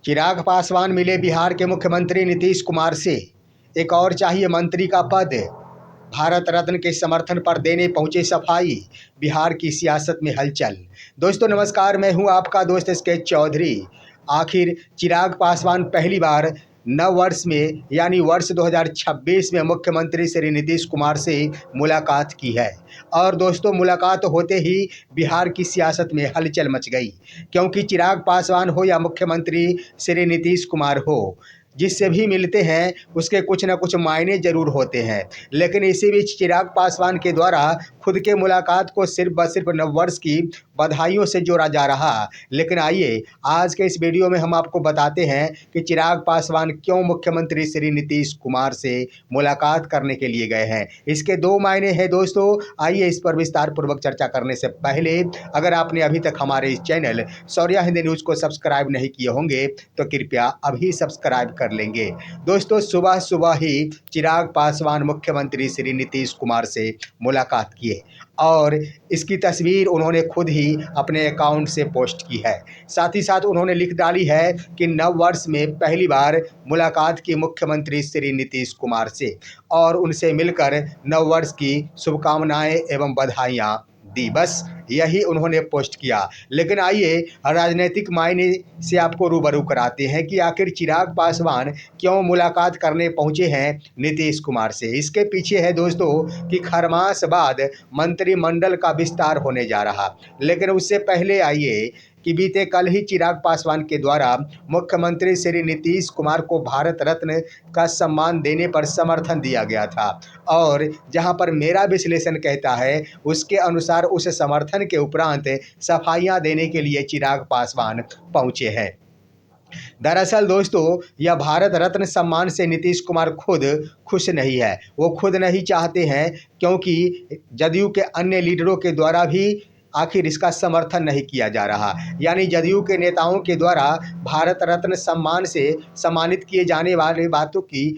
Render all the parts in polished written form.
चिराग पासवान मिले बिहार के मुख्यमंत्री नीतीश कुमार से। एक और चाहिए मंत्री का पद। भारत रत्न के समर्थन पर देने पहुंचे सफाई। बिहार की सियासत में हलचल। दोस्तों नमस्कार, मैं हूं आपका दोस्त स्केच चौधरी। आखिर चिराग पासवान पहली बार नव वर्ष में यानी वर्ष 2026 में मुख्यमंत्री श्री नीतीश कुमार से मुलाकात की है। और दोस्तों मुलाकात होते ही बिहार की सियासत में हलचल मच गई, क्योंकि चिराग पासवान हो या मुख्यमंत्री श्री नीतीश कुमार हो, जिससे भी मिलते हैं उसके कुछ न कुछ मायने जरूर होते हैं। लेकिन इसी बीच चिराग पासवान के द्वारा खुद के मुलाकात को सिर्फ नववर्ष की बधाइयों से जोड़ा जा रहा। लेकिन आइए आज के इस वीडियो में हम आपको बताते हैं कि चिराग पासवान क्यों मुख्यमंत्री श्री नीतीश कुमार से मुलाकात करने के लिए गए हैं। इसके दो मायने हैं दोस्तों। आइए इस पर विस्तार पूर्वक चर्चा करने से पहले अगर आपने अभी तक हमारे इस चैनल शौर्या हिंदी न्यूज़ को सब्सक्राइब नहीं किए होंगे तो कृपया अभी सब्सक्राइब कर लेंगे। दोस्तों सुबह सुबह ही चिराग पासवान मुख्यमंत्री श्री नीतीश कुमार से मुलाकात किए और इसकी तस्वीर उन्होंने खुद ही अपने अकाउंट से पोस्ट की है। साथ ही साथ उन्होंने लिख डाली है कि नव वर्ष में पहली बार मुलाकात की मुख्यमंत्री श्री नीतीश कुमार से और उनसे मिलकर नव वर्ष की शुभकामनाएं एवं बधाइयाँ दी। बस यही उन्होंने पोस्ट किया। लेकिन आइए राजनीतिक मायने से आपको रूबरू कराते हैं कि आखिर चिराग पासवान क्यों मुलाकात करने पहुंचे हैं नीतीश कुमार से। इसके पीछे है दोस्तों कि खरमास बाद मंत्रिमंडल का विस्तार होने जा रहा। लेकिन उससे पहले आइए कि बीते कल ही चिराग पासवान के द्वारा मुख्यमंत्री श्री नीतीश कुमार को भारत रत्न का सम्मान देने पर समर्थन दिया गया था। और जहां पर मेरा विश्लेषण कहता है उसके अनुसार उस समर्थन के उपरांत सफाइयां देने के लिए चिराग पासवान पहुंचे हैं। दरअसल दोस्तों यह भारत रत्न सम्मान से नीतीश कुमार खुद खुश नहीं है। वो खुद नहीं चाहते हैं, क्योंकि जदयू के अन्य लीडरों के द्वारा भी आखिर इसका समर्थन नहीं किया जा रहा। यानी जदयू के नेताओं के द्वारा भारत रत्न सम्मान से सम्मानित किए जाने वाले बातों की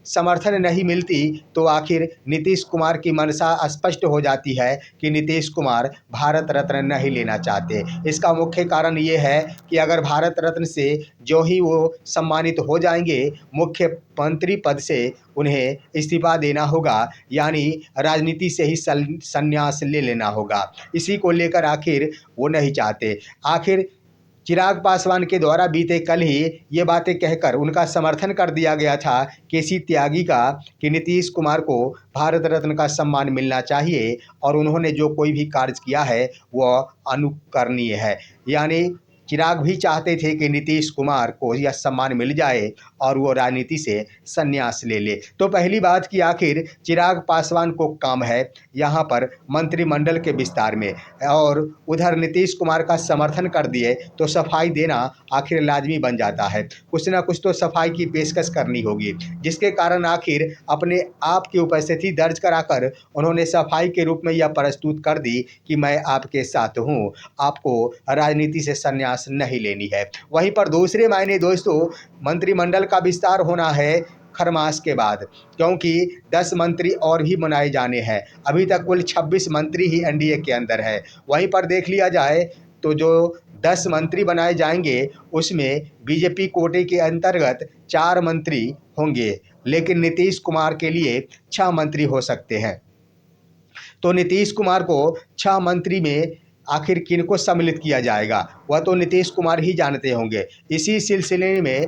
समर्थन नहीं मिलती तो आखिर नीतीश कुमार की मंशा स्पष्ट हो जाती है कि नीतीश कुमार भारत रत्न नहीं लेना चाहते। इसका मुख्य कारण ये है कि अगर भारत रत्न से जो ही वो सम्मानित हो जाएंगे, मुख्यमंत्री पद से उन्हें इस्तीफा देना होगा, यानी राजनीति से ही संन्यास ले लेना होगा। इसी को लेकर आखिर वो नहीं चाहते। आखिर चिराग पासवान के द्वारा बीते कल ही ये बातें कहकर उनका समर्थन कर दिया गया था केसी त्यागी का कि नीतीश कुमार को भारत रत्न का सम्मान मिलना चाहिए और उन्होंने जो कोई भी कार्य किया है वह अनुकरणीय है। यानी चिराग भी चाहते थे कि नीतीश कुमार को यह सम्मान मिल जाए और वो राजनीति से संन्यास ले ले। तो पहली बात कि आखिर चिराग पासवान को काम है यहाँ पर मंत्रिमंडल के विस्तार में, और उधर नीतीश कुमार का समर्थन कर दिए तो सफाई देना आखिर लाजमी बन जाता है। कुछ ना कुछ तो सफाई की पेशकश करनी होगी, जिसके कारण आखिर अपने आप की उपस्थिति दर्ज कराकर उन्होंने सफाई के रूप में यह प्रस्तुत कर दी कि मैं आपके साथ हूँ, आपको राजनीति से संन्यास नहीं लेनी है। वहीं पर दूसरे मायने दोस्तों मंत्रिमंडल का विस्तार होना है खरमास के बाद, क्योंकि 10 मंत्री और भी बनाए जाने हैं। अभी तक कुल 26 मंत्री ही एनडीए के अंदर है। वहीं पर देख लिया जाए तो जो 10 मंत्री बनाए जाएंगे उसमें बीजेपी कोटे के अंतर्गत 4 मंत्री होंगे, लेकिन नीतीश कुमार के लिए 6 मंत्री हो सकते हैं। तो नीतीश कुमार को 6 मंत्री में आखिर किनको सम्मिलित किया जाएगा वह तो नीतीश कुमार ही जानते होंगे। इसी सिलसिले में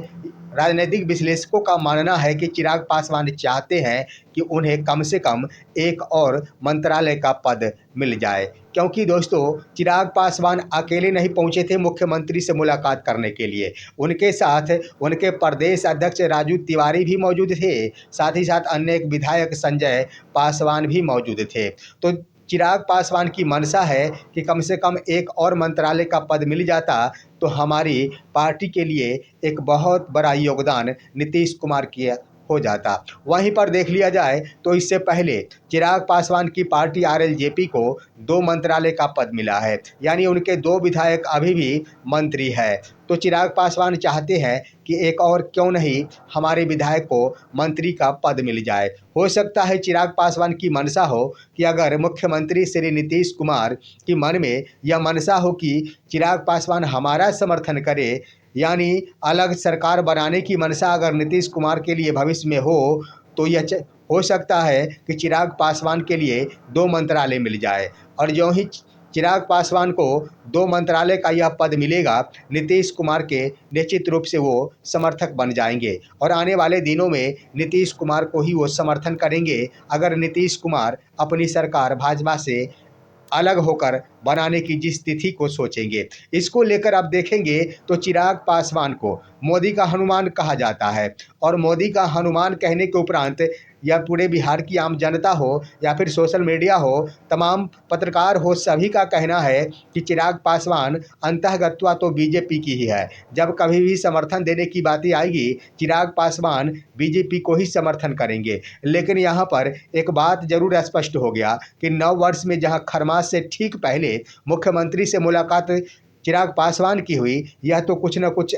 राजनीतिक विश्लेषकों का मानना है कि चिराग पासवान चाहते हैं कि उन्हें कम से कम एक और मंत्रालय का पद मिल जाए, क्योंकि दोस्तों चिराग पासवान अकेले नहीं पहुंचे थे मुख्यमंत्री से मुलाकात करने के लिए। उनके साथ उनके प्रदेश अध्यक्ष राजू तिवारी भी मौजूद थे। साथ ही साथ अन्य एक विधायक संजय पासवान भी मौजूद थे। तो चिराग पासवान की मंशा है कि कम से कम एक और मंत्रालय का पद मिल जाता तो हमारी पार्टी के लिए एक बहुत बड़ा योगदान नीतीश कुमार की हो जाता। वहीं पर देख लिया जाए तो इससे पहले चिराग पासवान की पार्टी आरएलजेपी को 2 मंत्रालय का पद मिला है, यानी उनके 2 विधायक अभी भी मंत्री है। तो चिराग पासवान चाहते हैं कि एक और क्यों नहीं हमारे विधायक को मंत्री का पद मिल जाए। हो सकता है चिराग पासवान की मंशा हो कि अगर मुख्यमंत्री श्री नीतीश कुमार की मन में यह मंशा हो कि चिराग पासवान हमारा समर्थन करे, यानी अलग सरकार बनाने की मंशा अगर नीतीश कुमार के लिए भविष्य में हो, तो यह हो सकता है कि चिराग पासवान के लिए 2 मंत्रालय मिल जाए। और जो ही चिराग पासवान को 2 मंत्रालय का यह पद मिलेगा, नीतीश कुमार के निश्चित रूप से वो समर्थक बन जाएंगे और आने वाले दिनों में नीतीश कुमार को ही वो समर्थन करेंगे अगर नीतीश कुमार अपनी सरकार भाजपा से अलग होकर बनाने की जिस तिथि को सोचेंगे। इसको लेकर आप देखेंगे तो चिराग पासवान को मोदी का हनुमान कहा जाता है और मोदी का हनुमान कहने के उपरांत या पूरे बिहार की आम जनता हो या फिर सोशल मीडिया हो, तमाम पत्रकार हो, सभी का कहना है कि चिराग पासवान अंतःगत्वा तो बीजेपी की ही है। जब कभी भी समर्थन देने की बातें आएगी, चिराग पासवान बीजेपी को ही समर्थन करेंगे। लेकिन यहाँ पर एक बात जरूर स्पष्ट हो गया कि नव वर्ष में जहाँ खरमास से ठीक पहले मुख्यमंत्री से मुलाकात चिराग पासवान की हुई, यह तो कुछ न कुछ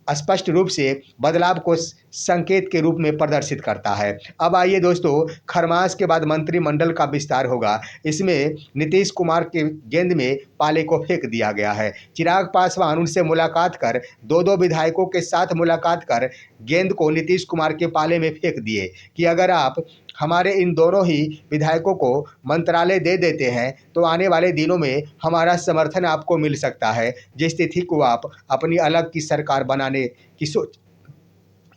स्पष्ट रूप से बदलाव को संकेत के रूप में प्रदर्शित करता है। अब आइए दोस्तों, खरमास के बाद मंत्रिमंडल का विस्तार होगा। इसमें नीतीश कुमार के गेंद में पाले को फेंक दिया गया है। चिराग पासवान उनसे मुलाकात कर, 2-2 विधायकों के साथ मुलाकात कर गेंद को नीतीश कुमार के पाले में फेंक दिए कि अगर आप हमारे इन दोनों ही विधायकों को मंत्रालय दे देते हैं तो आने वाले दिनों में हमारा समर्थन आपको मिल सकता है, जिस तिथि को आप अपनी अलग की सरकार बनाने की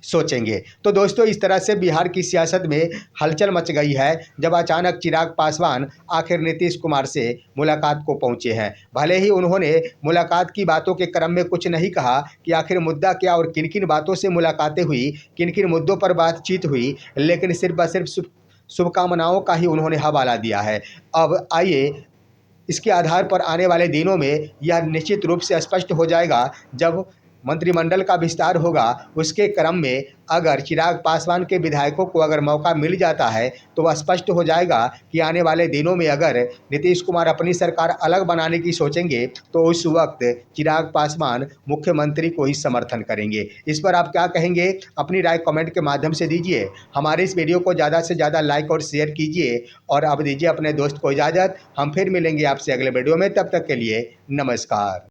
सोचेंगे। तो दोस्तों, इस तरह से बिहार की सियासत में हलचल मच गई है जब अचानक चिराग पासवान आखिर नीतीश कुमार से मुलाकात को पहुंचे हैं। भले ही उन्होंने मुलाकात की बातों के क्रम में कुछ नहीं कहा कि आखिर मुद्दा क्या और किन किन बातों से मुलाकातें हुई, किन किन मुद्दों पर बातचीत हुई, लेकिन सिर्फ व सिर्फ शुभकामनाओं का ही उन्होंने हवाला दिया है। अब आइए, इसके आधार पर आने वाले दिनों में यह निश्चित रूप से स्पष्ट हो जाएगा जब मंत्रिमंडल का विस्तार होगा। उसके क्रम में अगर चिराग पासवान के विधायकों को अगर मौका मिल जाता है तो वह स्पष्ट हो जाएगा कि आने वाले दिनों में अगर नीतीश कुमार अपनी सरकार अलग बनाने की सोचेंगे तो उस वक्त चिराग पासवान मुख्यमंत्री को ही समर्थन करेंगे। इस पर आप क्या कहेंगे? अपनी राय कमेंट के माध्यम से दीजिए। हमारे इस वीडियो को ज़्यादा से ज़्यादा लाइक और शेयर कीजिए और अब दीजिए अपने दोस्त को इजाज़त। हम फिर मिलेंगे आपसे अगले वीडियो में, तब तक के लिए नमस्कार।